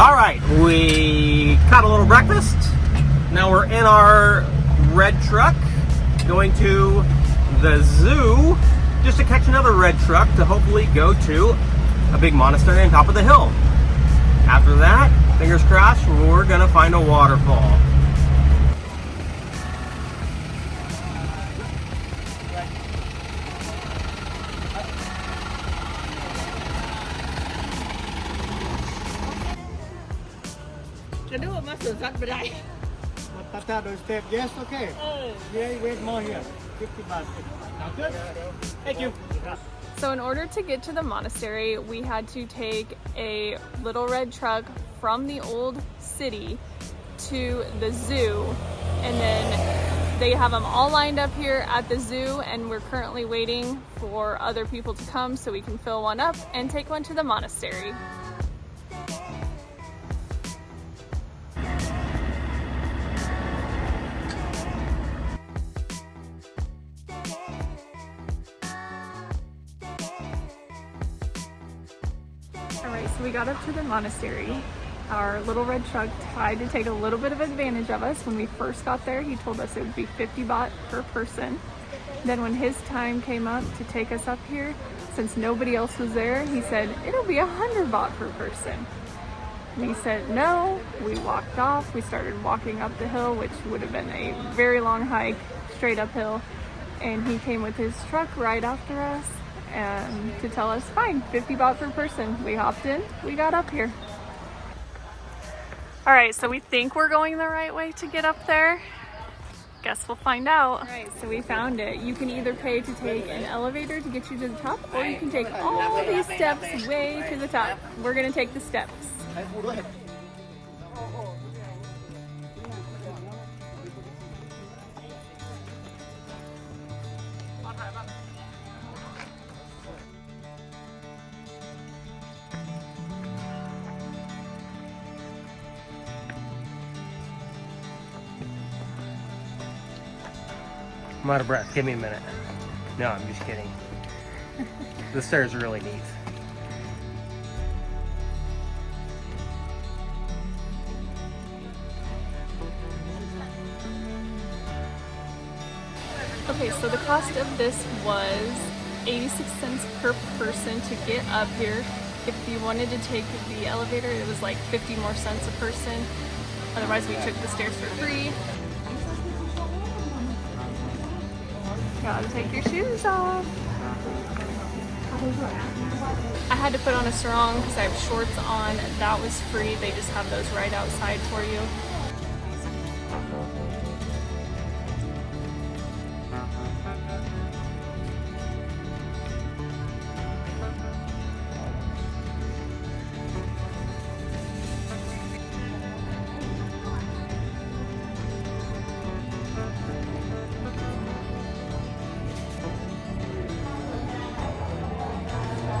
All right, we caught a little breakfast. Now we're in our red truck going to the zoo just to catch another red truck to hopefully go to a big monastery on top of the hill. After that, fingers crossed, we're gonna find a waterfall. Doi Suthep, yes, okay. Yeah, wait more here. 50 baht. Good? Thank you. So in order to get to the monastery, we had to take a little red truck from the old city to the zoo, and then they have them all lined up here at the zoo, and we're currently waiting for other people to come so we can fill one up and take one to the monastery. Alright, so we got up to the monastery. Our little red truck tried to take a little bit of advantage of us. When we first got there, he told us it would be 50 baht per person. Then when his time came up to take us up here, since nobody else was there, he said, it'll be 100 baht per person. We said no, we walked off. We started walking up the hill, which would have been a very long hike, straight uphill. And he came with his truck right after us and to tell us, fine, 50 baht per person. We hopped in, we got up here. All right, so we think we're going the right way to get up there. Guess we'll find out. All right, so we found it. You can either pay to take an elevator to get you to the top, or you can take all these steps way to the top. We're gonna take the steps. I'm out of breath. Give me a minute. No, I'm just kidding. The stairs are really neat. Okay, so the cost of this was 86 cents per person to get up here. If you wanted to take the elevator, it was like 50 more cents a person. Otherwise, we took the stairs for free. Gotta take your shoes off. I had to put on a sarong because I have shorts on. That was free. They just have those right outside for you.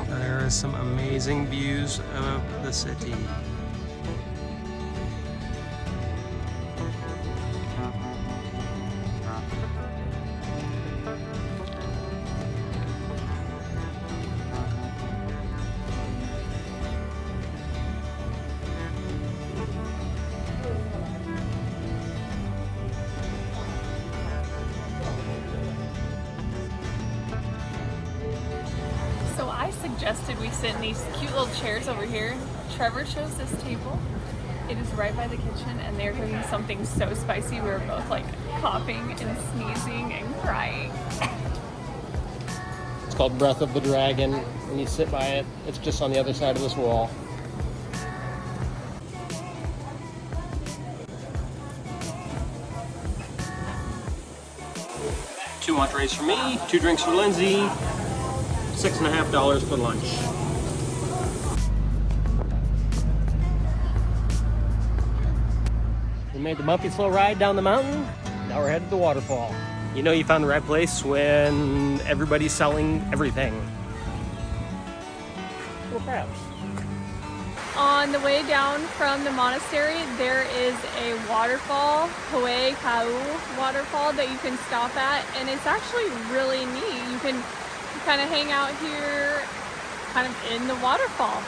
There are some amazing views of the city. So I suggested we sit in these cute little chairs over here. Trevor chose this table. It is right by the kitchen, and they're cooking something so spicy. We were both like coughing and sneezing and crying. It's called Breath of the Dragon, and you sit by it. It's just on the other side of this wall. Two entrees for me, 2 drinks for Lindsay, $6.50 for lunch. We made the bumpy slow ride down the mountain. Now we're headed to the waterfall. You know you found the right place when everybody's selling everything. Little crabs. On the way down from the monastery, there is a waterfall, Huay Kaew waterfall, that you can stop at, and it's actually really neat. You can kind of hang out here, kind of in the waterfall.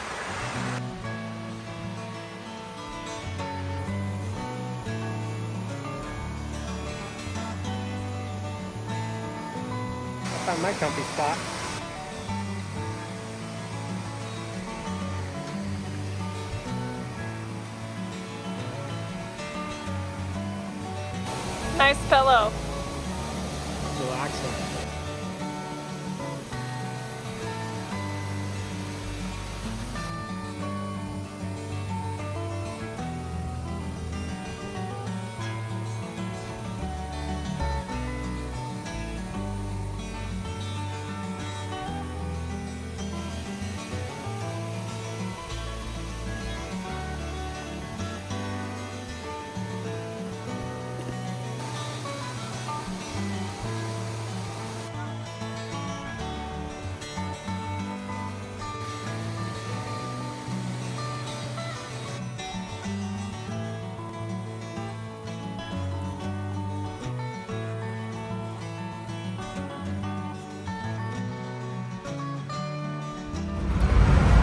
Found my comfy spot. Nice pillow. Relaxing.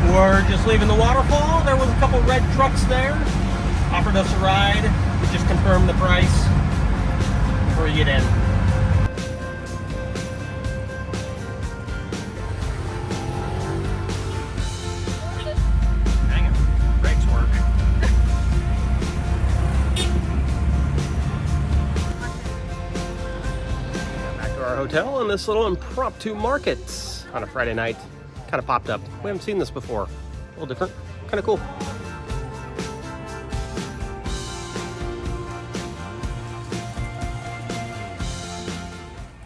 We're just leaving the waterfall. There was a couple red trucks there. Offered us a ride. We just confirmed the price before you get in. Hang on. Brakes work. Back to our hotel and this little impromptu market on a Friday night. Kind of popped up. We haven't seen this before. A little different. Kind of cool.